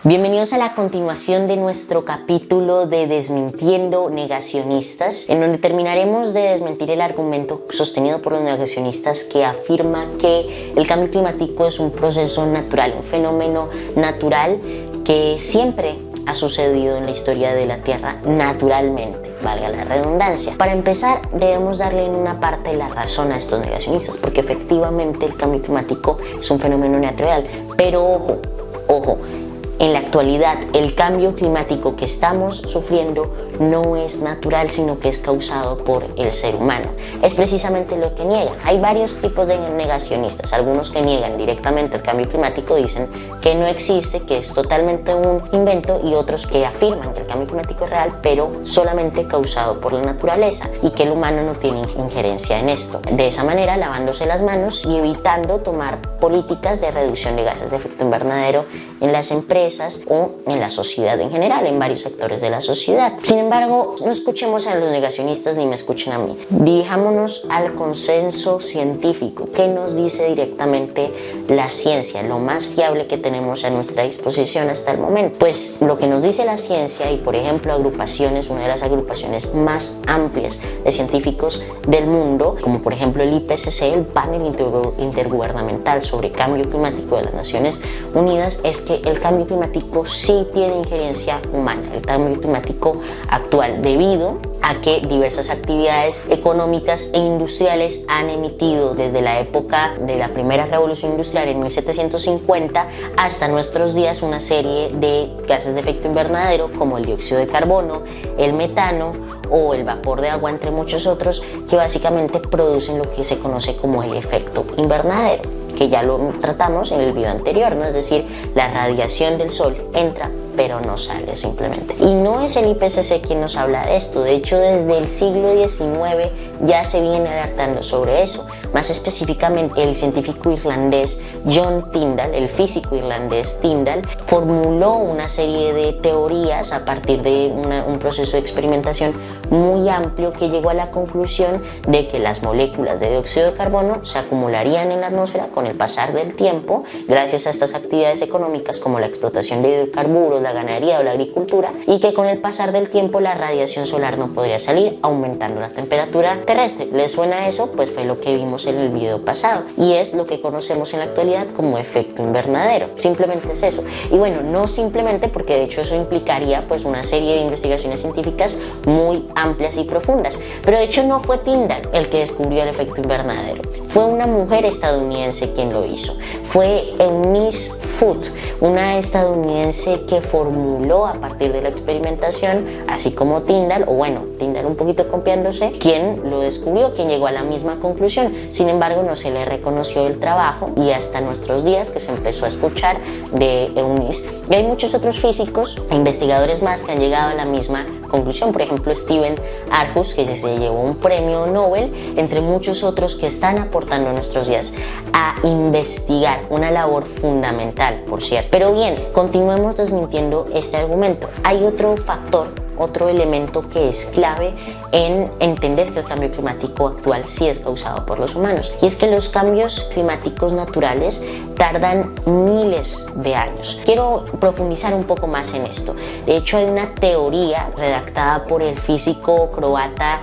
Bienvenidos a la continuación de nuestro capítulo de Desmintiendo Negacionistas, en donde terminaremos de desmentir el argumento sostenido por los negacionistas que afirma que el cambio climático es un proceso natural, un fenómeno natural que siempre ha sucedido en la historia de la Tierra naturalmente, valga la redundancia. Para empezar, debemos darle en una parte la razón a estos negacionistas, porque efectivamente el cambio climático es un fenómeno natural, pero ojo, en la actualidad, el cambio climático que estamos sufriendo no es natural, sino que es causado por el ser humano. Es precisamente lo que niegan. Hay varios tipos de negacionistas. Algunos que niegan directamente el cambio climático dicen que no existe, que es totalmente un invento, y otros que afirman que el cambio climático es real, pero solamente causado por la naturaleza y que el humano no tiene injerencia en esto. De esa manera, lavándose las manos y evitando tomar políticas de reducción de gases de efecto invernadero en las empresas o en la sociedad en general, en varios sectores de la sociedad. Sin embargo, no escuchemos a los negacionistas ni me escuchen a mí. Dirijámonos al consenso científico. ¿Qué nos dice directamente la ciencia? Lo más fiable que tenemos a nuestra disposición hasta el momento. Pues lo que nos dice la ciencia, y por ejemplo agrupaciones, una de las agrupaciones más amplias de científicos del mundo, como por ejemplo el IPCC, el Panel Intergubernamental sobre Cambio Climático de las Naciones Unidas, es que el cambio climático sí tiene injerencia humana, el cambio climático actual, debido a que diversas actividades económicas e industriales han emitido desde la época de la primera revolución industrial en 1750 hasta nuestros días una serie de gases de efecto invernadero como el dióxido de carbono, el metano o el vapor de agua, entre muchos otros, que básicamente producen lo que se conoce como el efecto invernadero, que ya lo tratamos en el video anterior, ¿no? Es decir, la radiación del sol entra pero no sale simplemente. Y no es el IPCC quien nos habla de esto. De hecho, desde el siglo XIX ya se viene alertando sobre eso. Más específicamente, el científico irlandés John Tyndall, el físico irlandés Tyndall, formuló una serie de teorías a partir de un proceso de experimentación muy amplio que llegó a la conclusión de que las moléculas de dióxido de carbono se acumularían en la atmósfera con el pasar del tiempo gracias a estas actividades económicas como la explotación de hidrocarburos, la ganadería o la agricultura, y que con el pasar del tiempo la radiación solar no podría salir, aumentando la temperatura terrestre. ¿Les suena eso? Pues fue lo que vimos en el video pasado y es lo que conocemos en la actualidad como efecto invernadero. Simplemente es eso. Y bueno, no simplemente, porque de hecho eso implicaría pues una serie de investigaciones científicas muy amplias y profundas, pero de hecho no fue Tyndall el que descubrió el efecto invernadero, fue una mujer estadounidense quien lo hizo. Fue Eunice Foote, una estadounidense que formuló a partir de la experimentación, así como Tyndall, o bueno, Tyndall un poquito copiándose, quien lo descubrió, quien llegó a la misma conclusión. Sin embargo, no se le reconoció el trabajo y hasta nuestros días que se empezó a escuchar de Eunice. Y hay muchos otros físicos e investigadores más que han llegado a la misma conclusión. Por ejemplo, Stephen Argus, que se llevó un premio Nobel, entre muchos otros que están aportando en nuestros días a investigar, una labor fundamental, por cierto. Pero bien, continuemos desmintiendo este argumento. Hay otro factor, otro elemento que es clave en entender que el cambio climático actual sí es causado por los humanos, y es que los cambios climáticos naturales tardan miles de años. Quiero profundizar un poco más en esto. De hecho, hay una teoría redactada por el físico croata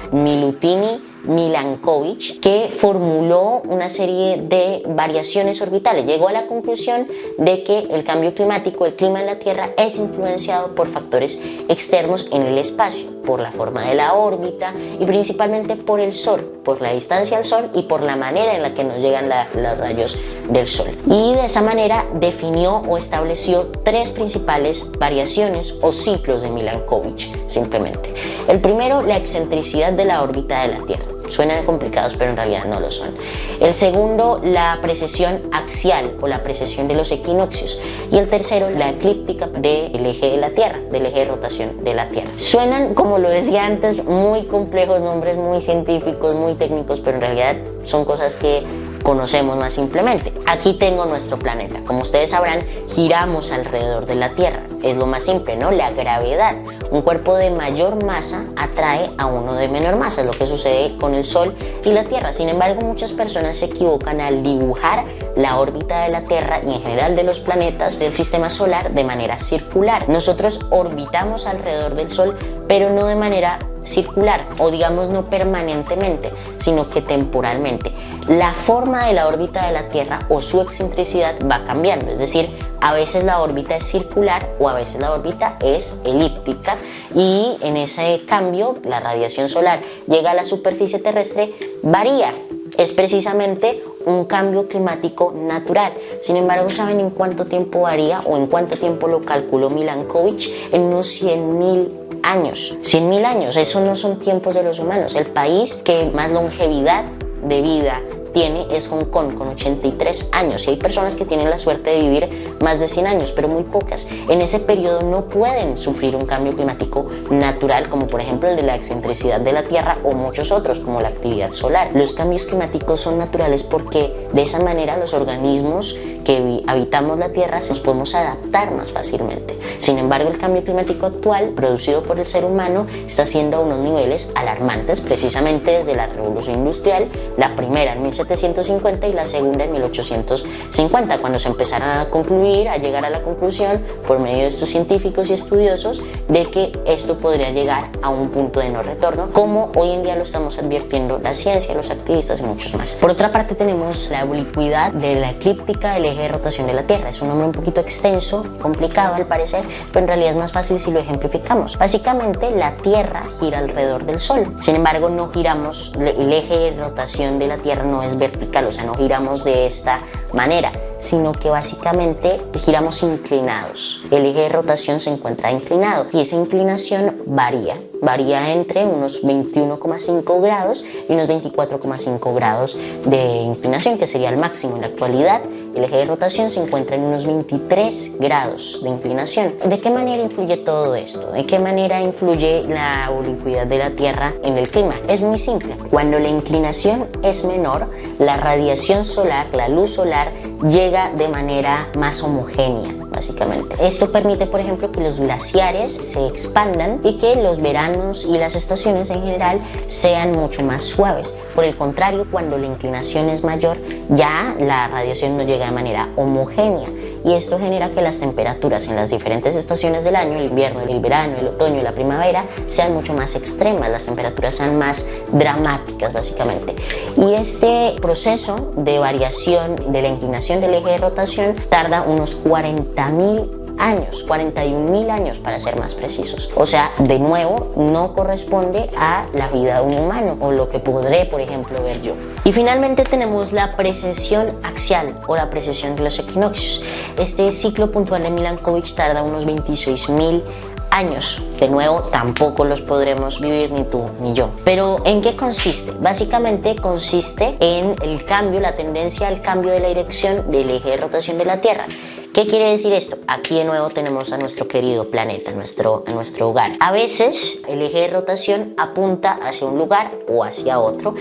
Milankovic, que formuló una serie de variaciones orbitales. Llegó a la conclusión de que el cambio climático, el clima en la Tierra, es influenciado por factores externos en el espacio, por la forma de la órbita y principalmente por el Sol, por la distancia al Sol y por la manera en la que nos llegan los rayos del Sol. Y de esa manera definió o estableció tres principales variaciones o ciclos de Milankovic, simplemente. El primero, la excentricidad de la órbita de la Tierra. Suenan complicados, pero en realidad no lo son. El segundo, la precesión axial o la precesión de los equinoccios. Y el tercero, la eclíptica del eje de la Tierra, del eje de rotación de la Tierra. Suenan, como lo decía antes, muy complejos, nombres muy científicos, muy técnicos, pero en realidad son cosas que conocemos más simplemente. Aquí tengo nuestro planeta. Como ustedes sabrán, giramos alrededor de la Tierra. es lo más simple, ¿no? La gravedad. Un cuerpo de mayor masa atrae a uno de menor masa, es lo que sucede con el Sol y la Tierra. Sin embargo, muchas personas se equivocan al dibujar la órbita de la Tierra y en general de los planetas del sistema solar de manera circular. Nosotros orbitamos alrededor del Sol, pero no de manera circular, o digamos no permanentemente, sino que temporalmente. La forma de la órbita de la Tierra o su excentricidad va cambiando, es decir, a veces la órbita es circular o a veces la órbita es elíptica, y en ese cambio la radiación solar llega a la superficie terrestre, varía. Es precisamente un cambio climático natural. Sin embargo, ¿saben en cuánto tiempo varía o en cuánto tiempo lo calculó Milankovitch? En unos 100.000 años. 100.000 años, esos no son tiempos de los humanos. El país que más longevidad de vida tiene es Hong Kong, con 83 años, y hay personas que tienen la suerte de vivir más de 100 años, pero muy pocas. En ese periodo no pueden sufrir un cambio climático natural, como por ejemplo el de la excentricidad de la Tierra o muchos otros, como la actividad solar. Los cambios climáticos son naturales porque de esa manera los organismos que habitamos la Tierra nos podemos adaptar más fácilmente. Sin embargo, el cambio climático actual, producido por el ser humano, está siendo a unos niveles alarmantes, precisamente desde la Revolución Industrial, la primera en 1750 y la segunda en 1850, cuando se empezaron a llegar a la conclusión, por medio de estos científicos y estudiosos, de que esto podría llegar a un punto de no retorno, como hoy en día lo estamos advirtiendo la ciencia, los activistas y muchos más. Por otra parte, tenemos la oblicuidad de la eclíptica del eje de rotación de la Tierra. Es un nombre un poquito extenso, complicado al parecer, pero en realidad es más fácil si lo ejemplificamos. Básicamente, la Tierra gira alrededor del Sol. Sin embargo, no giramos, el eje de rotación de la Tierra no es vertical, o sea, no giramos de esta manera, sino que básicamente giramos inclinados. El eje de rotación se encuentra inclinado y esa inclinación varía entre unos 21,5 grados y unos 24,5 grados de inclinación, que sería el máximo. En la actualidad, el eje de rotación se encuentra en unos 23 grados de inclinación. ¿De qué manera influye todo esto? ¿De qué manera influye la oblicuidad de la Tierra en el clima? Es muy simple. Cuando la inclinación es menor, la radiación solar, la luz solar, llega de manera más homogénea, básicamente. Esto permite, por ejemplo, que los glaciares se expandan y que los veranos y las estaciones en general sean mucho más suaves. Por el contrario, cuando la inclinación es mayor, ya la radiación no llega de manera homogénea, y esto genera que las temperaturas en las diferentes estaciones del año, el invierno, el verano, el otoño y la primavera, sean mucho más extremas, las temperaturas sean más dramáticas, básicamente. Y este proceso de variación de la inclinación del eje de rotación tarda unos 40.000 años, 41.000 años para ser más precisos. O sea, de nuevo, no corresponde a la vida de un humano, o lo que podré, por ejemplo, ver yo. Y finalmente tenemos la precesión axial o la precesión de los equinoccios. Este ciclo puntual de Milankovitch tarda unos 26.000 años. De nuevo, tampoco los podremos vivir ni tú ni yo. Pero ¿en qué consiste? Básicamente consiste en el cambio, la tendencia al cambio de la dirección del eje de rotación de la Tierra. ¿Qué quiere decir esto? Aquí de nuevo tenemos a nuestro querido planeta, a nuestro hogar. A veces el eje de rotación apunta hacia un lugar o hacia otro,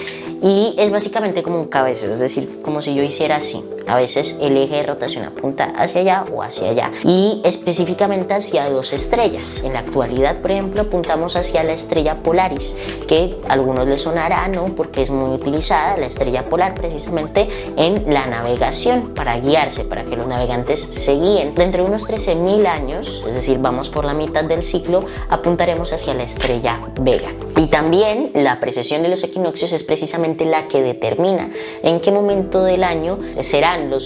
y es básicamente como un cabezas, es decir, como si yo hiciera así. A veces el eje de rotación apunta hacia allá o hacia allá, y específicamente hacia dos estrellas. En la actualidad, por ejemplo, apuntamos hacia la estrella Polaris, que a algunos les sonará, ¿no? Porque es muy utilizada la estrella polar precisamente en la navegación, para guiarse, para que los navegantes se guíen. Dentro de unos 13.000 años, es decir, vamos por la mitad del ciclo, apuntaremos hacia la estrella Vega. Y también la precesión de los equinoccios es precisamente la que determina en qué momento del año serán los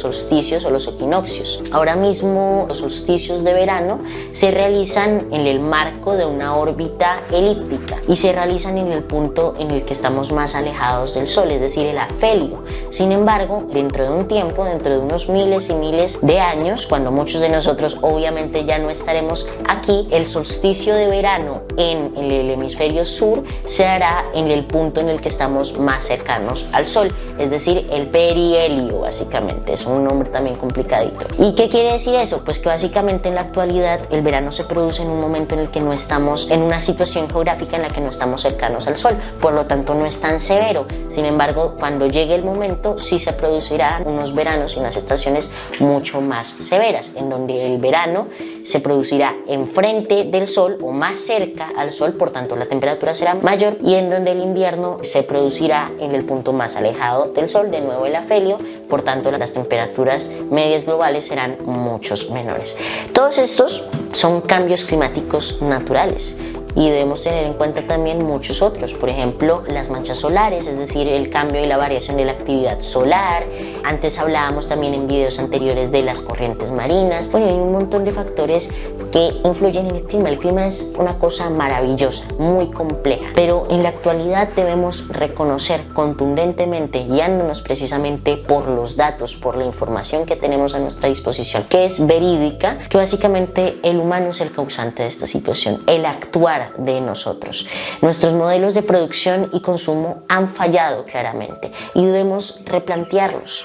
solsticios o los equinoccios. Ahora mismo los solsticios de verano se realizan en el marco de una órbita elíptica y se realizan en el punto en el que estamos más alejados del Sol, es decir, el afelio. Sin embargo, dentro de un tiempo, dentro de unos miles y miles de años, cuando muchos de nosotros obviamente ya no estaremos aquí, el solsticio de verano en el hemisferio sur se hará en el punto en el que estamos más cercanos al Sol, es decir, el perihelio. Básicamente es un nombre también complicadito. ¿Y qué quiere decir eso? Pues que básicamente en la actualidad el verano se produce en un momento en el que no estamos en una situación geográfica en la que no estamos cercanos al Sol, por lo tanto no es tan severo. Sin embargo, cuando llegue el momento sí se producirán unos veranos y unas estaciones mucho más severas, en donde el verano se producirá enfrente del sol o más cerca al sol, por tanto la temperatura será mayor, y en donde el invierno se producirá en el punto más alejado del sol, de nuevo el afelio, por tanto las temperaturas medias globales serán muchos menores. Todos estos son cambios climáticos naturales. Y debemos tener en cuenta también muchos otros, por ejemplo las manchas solares, es decir, el cambio y la variación de la actividad solar. Antes hablábamos también en videos anteriores de las corrientes marinas. Bueno, hay un montón de factores que influyen en el clima. El clima es una cosa maravillosa, muy compleja, pero en la actualidad debemos reconocer contundentemente, guiándonos precisamente por los datos, por la información que tenemos a nuestra disposición, que es verídica, que básicamente el humano es el causante de esta situación, el actuar de nosotros. Nuestros modelos de producción y consumo han fallado claramente y debemos replantearlos.